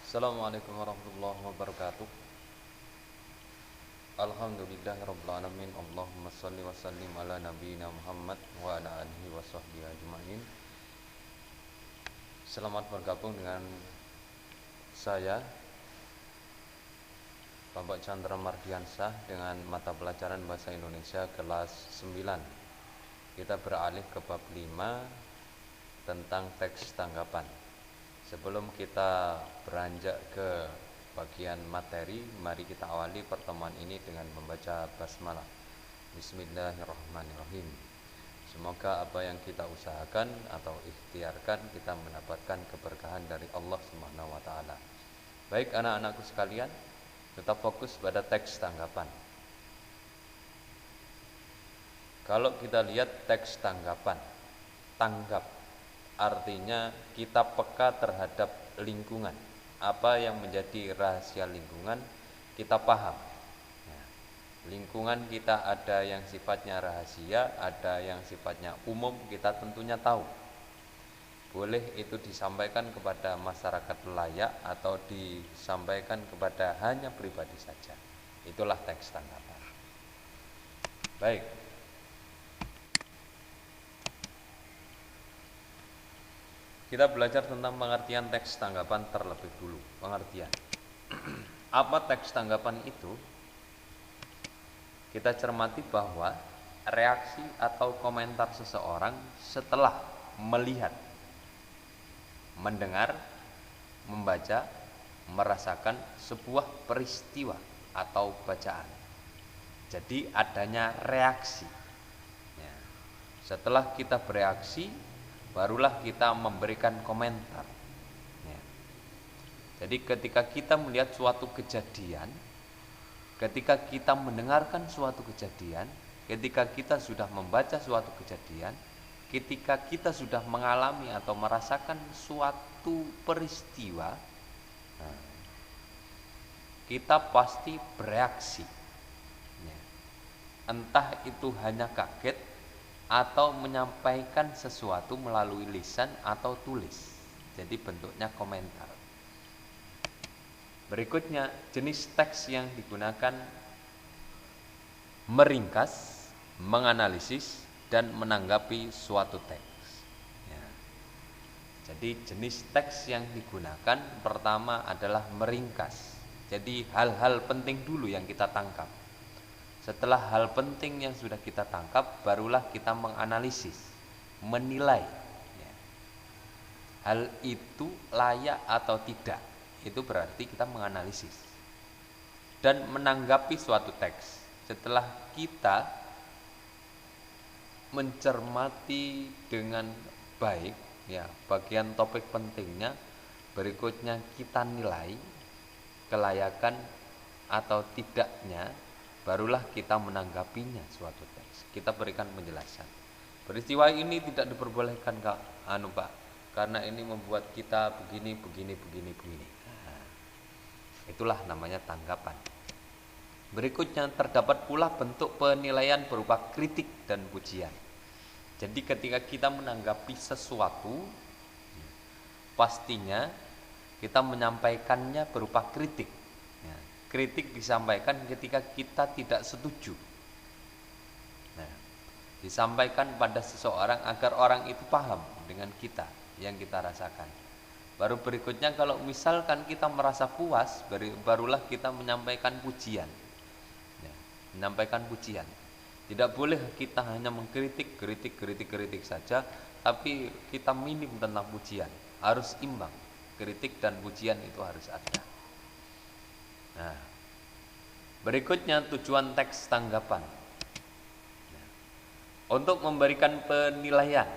Assalamualaikum warahmatullahi wabarakatuh. Alhamdulillahirabbil alamin. Allahumma shalli wa sallim ala nabiyyina Muhammad wa ala alihi wa sahbihi ajmain. Selamat bergabung dengan saya Bapak Chandra Mardiansah dengan mata pelajaran Bahasa Indonesia kelas 9. Kita beralih ke bab 5 tentang teks tanggapan. Sebelum kita beranjak ke bagian materi, mari kita awali pertemuan ini dengan membaca basmalah. Bismillahirrahmanirrahim. Semoga apa yang kita usahakan atau ikhtiarkan kita mendapatkan keberkahan dari Allah Subhanahu wa taala. Baik anak-anakku sekalian, tetap fokus pada teks tanggapan. Kalau kita lihat teks tanggapan, tanggap artinya kita peka terhadap lingkungan. Apa yang menjadi rahasia lingkungan kita paham. Lingkungan kita ada yang sifatnya rahasia, ada yang sifatnya umum, kita tentunya tahu. Boleh itu disampaikan kepada masyarakat layak atau disampaikan kepada hanya pribadi saja. Itulah teks tanggapan. Baik. Kita belajar tentang pengertian teks tanggapan terlebih dulu. Pengertian. Apa teks tanggapan itu? Kita cermati bahwa reaksi atau komentar seseorang setelah melihat, mendengar, membaca, merasakan sebuah peristiwa atau bacaan. Jadi adanya reaksi. Setelah kita bereaksi, barulah kita memberikan komentar. Jadi ketika kita melihat suatu kejadian, ketika kita mendengarkan suatu kejadian, ketika kita sudah membaca suatu kejadian, ketika kita sudah mengalami atau merasakan suatu peristiwa, kita pasti bereaksi. Entah itu hanya kaget atau menyampaikan sesuatu melalui lisan atau tulis. Jadi bentuknya komentar. Berikutnya, jenis teks yang digunakan meringkas, menganalisis, dan menanggapi suatu teks. Jadi jenis teks yang digunakan pertama adalah meringkas. Jadi hal-hal penting dulu yang kita tangkap. Setelah hal penting yang sudah kita tangkap, barulah kita menganalisis, menilai hal itu layak atau tidak. Itu berarti kita menganalisis dan menanggapi suatu teks. Setelah kita mencermati dengan baik bagian topik pentingnya, berikutnya kita nilai kelayakan atau tidaknya, barulah kita menanggapinya suatu teks. Kita berikan penjelasan. Peristiwa ini tidak diperbolehkan Pak, karena ini membuat kita begini. Itulah namanya tanggapan. Berikutnya terdapat pula bentuk penilaian berupa kritik dan pujian. Jadi ketika kita menanggapi sesuatu, pastinya kita menyampaikannya berupa kritik. Kritik disampaikan ketika kita tidak setuju. Disampaikan pada seseorang agar orang itu paham dengan kita yang kita rasakan. Baru berikutnya kalau misalkan kita merasa puas, barulah kita menyampaikan pujian. Menyampaikan pujian. Tidak boleh kita hanya mengkritik saja, tapi kita minim tentang pujian. Harus imbang. Kritik dan pujian itu harus ada. Berikutnya tujuan teks tanggapan. Untuk memberikan penilaian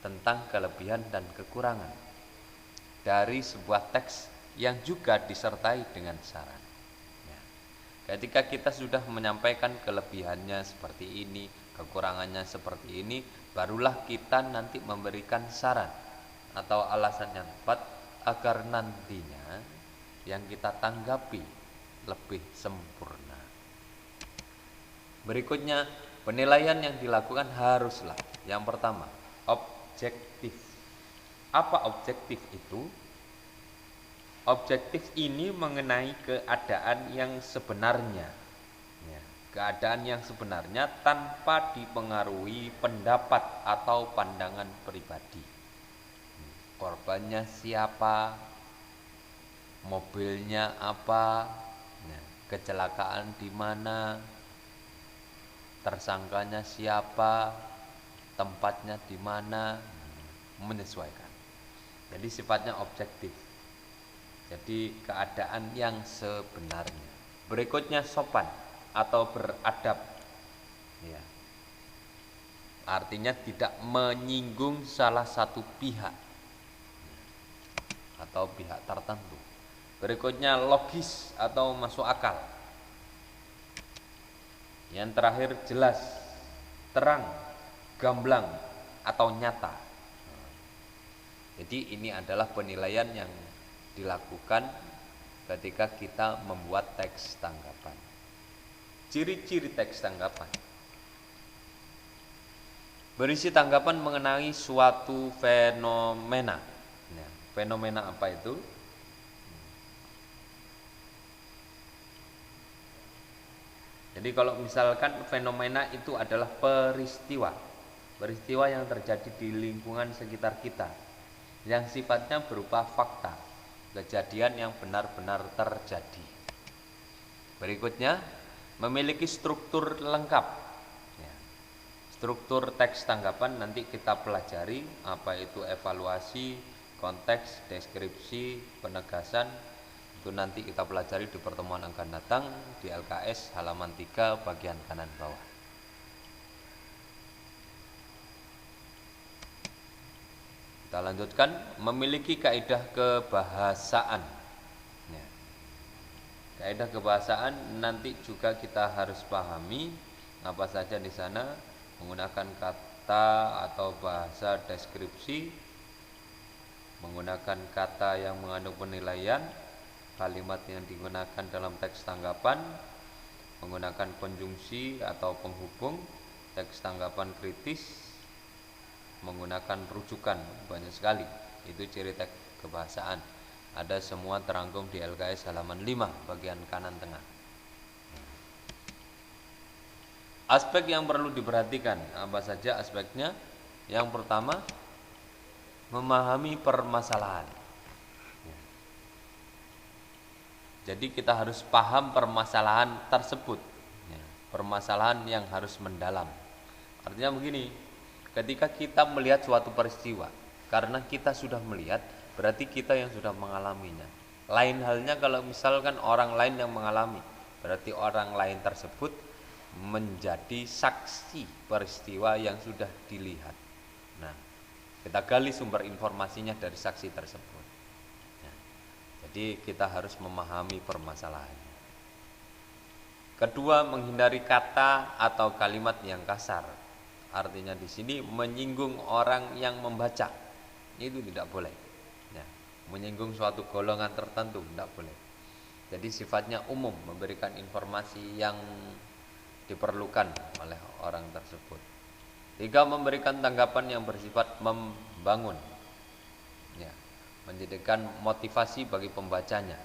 tentang kelebihan dan kekurangan dari sebuah teks yang juga disertai dengan saran. Ketika kita sudah menyampaikan kelebihannya seperti ini, kekurangannya seperti ini, barulah kita nanti memberikan saran atau alasan yang tepat agar nantinya yang kita tanggapi lebih sempurna. Berikutnya, penilaian yang dilakukan haruslah yang pertama, objektif. Apa objektif itu? Objektif ini mengenai keadaan yang sebenarnya, ya, keadaan yang sebenarnya tanpa dipengaruhi pendapat atau pandangan pribadi. Korbannya siapa, mobilnya apa, ya, kecelakaan di mana, tersangkanya siapa, tempatnya di mana, menyesuaikan. Jadi sifatnya objektif. Jadi keadaan yang sebenarnya. Berikutnya sopan atau beradab. Ya. Artinya tidak menyinggung salah satu pihak atau pihak tertentu. Berikutnya logis atau masuk akal. Yang terakhir jelas, terang, gamblang atau nyata. Jadi ini adalah penilaian yang dilakukan ketika kita membuat teks tanggapan. Ciri-ciri teks tanggapan. Berisi tanggapan mengenai suatu fenomena. Nah, fenomena apa itu? Jadi kalau misalkan fenomena itu adalah peristiwa. Peristiwa yang terjadi di lingkungan sekitar kita, yang sifatnya berupa fakta, kejadian yang benar-benar terjadi. Berikutnya, memiliki struktur lengkap. Ya. Struktur teks tanggapan nanti kita pelajari, apa itu evaluasi, konteks, deskripsi, penegasan. Itu nanti kita pelajari di pertemuan akan datang di LKS halaman 3 bagian kanan bawah. Kita lanjutkan, memiliki kaidah kebahasaan. Ya. Kaidah kebahasaan nanti juga kita harus pahami apa saja di sana, menggunakan kata atau bahasa deskripsi, menggunakan kata yang mengandung penilaian, kalimat yang digunakan dalam teks tanggapan, menggunakan konjungsi atau penghubung, teks tanggapan kritis, menggunakan rujukan, banyak sekali. Itu ciri teks kebahasaan. Ada semua terangkum di LKS halaman 5 bagian kanan tengah. Aspek yang perlu diperhatikan, apa saja aspeknya? Yang pertama, memahami permasalahan. Jadi kita harus paham permasalahan tersebut, permasalahan yang harus mendalam. Artinya begini, ketika kita melihat suatu peristiwa, karena kita sudah melihat, berarti kita yang sudah mengalaminya. Lain halnya kalau misalkan orang lain yang mengalami, berarti orang lain tersebut menjadi saksi peristiwa yang sudah dilihat. Nah, kita gali sumber informasinya dari saksi tersebut. Jadi kita harus memahami permasalahannya. Kedua, menghindari kata atau kalimat yang kasar. Artinya di sini menyinggung orang yang membaca, itu tidak boleh. Ya, menyinggung suatu golongan tertentu tidak boleh. Jadi sifatnya umum, memberikan informasi yang diperlukan oleh orang tersebut. Tiga, memberikan tanggapan yang bersifat membangun. Ya, menjadikan motivasi bagi pembacanya.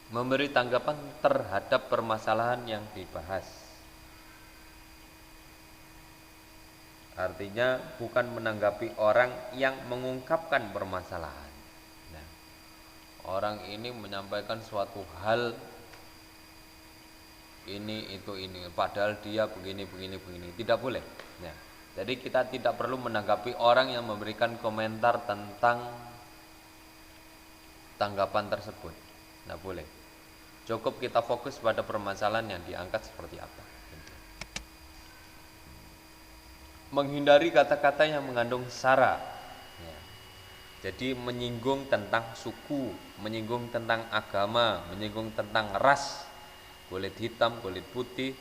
Memberi tanggapan terhadap permasalahan yang dibahas. Artinya bukan menanggapi orang yang mengungkapkan permasalahan. Nah, orang ini menyampaikan suatu hal ini itu ini, padahal dia begini, tidak boleh. Nah, jadi kita tidak perlu menanggapi orang yang memberikan komentar tentang tanggapan tersebut. Nah, boleh. Cukup kita fokus pada permasalahan yang diangkat seperti apa. Menghindari kata-kata yang mengandung sara. Ya. Jadi menyinggung tentang suku, menyinggung tentang agama, menyinggung tentang ras, kulit hitam, kulit putih,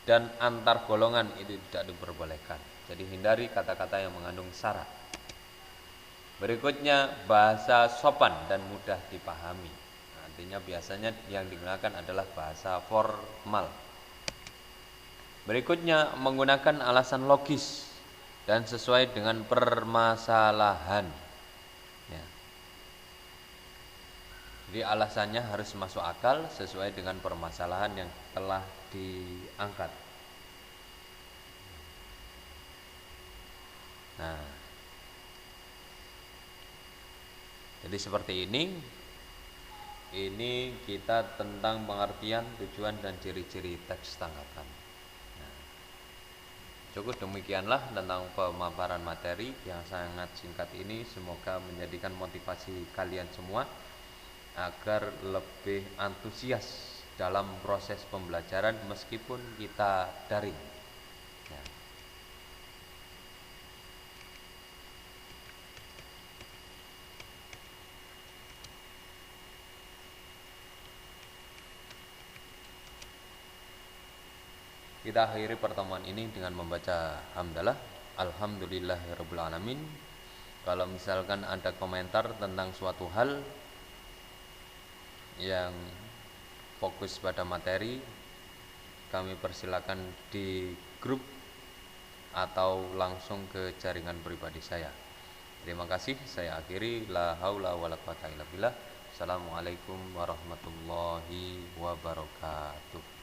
dan antar golongan itu tidak diperbolehkan. Jadi hindari kata-kata yang mengandung sara. Berikutnya, bahasa sopan dan mudah dipahami. Artinya biasanya yang digunakan adalah bahasa formal. Berikutnya, menggunakan alasan logis dan sesuai dengan permasalahan. Jadi alasannya harus masuk akal sesuai dengan permasalahan yang telah diangkat. Nah, jadi seperti ini kita tentang pengertian, tujuan dan ciri-ciri teks tanggapan. Nah, cukup demikianlah tentang pemaparan materi yang sangat singkat ini. Semoga menjadikan motivasi kalian semua agar lebih antusias dalam proses pembelajaran meskipun kita daring. Ya. Kita akhiri pertemuan ini dengan membaca hamdalah. Alhamdulillahirabbil alamin. Kalau misalkan ada komentar tentang suatu hal yang fokus pada materi, kami persilakan di grup atau langsung ke jaringan pribadi saya. Terima kasih, saya akhiri. La haula wala quwata illa billah. Assalamualaikum warahmatullahi wabarakatuh.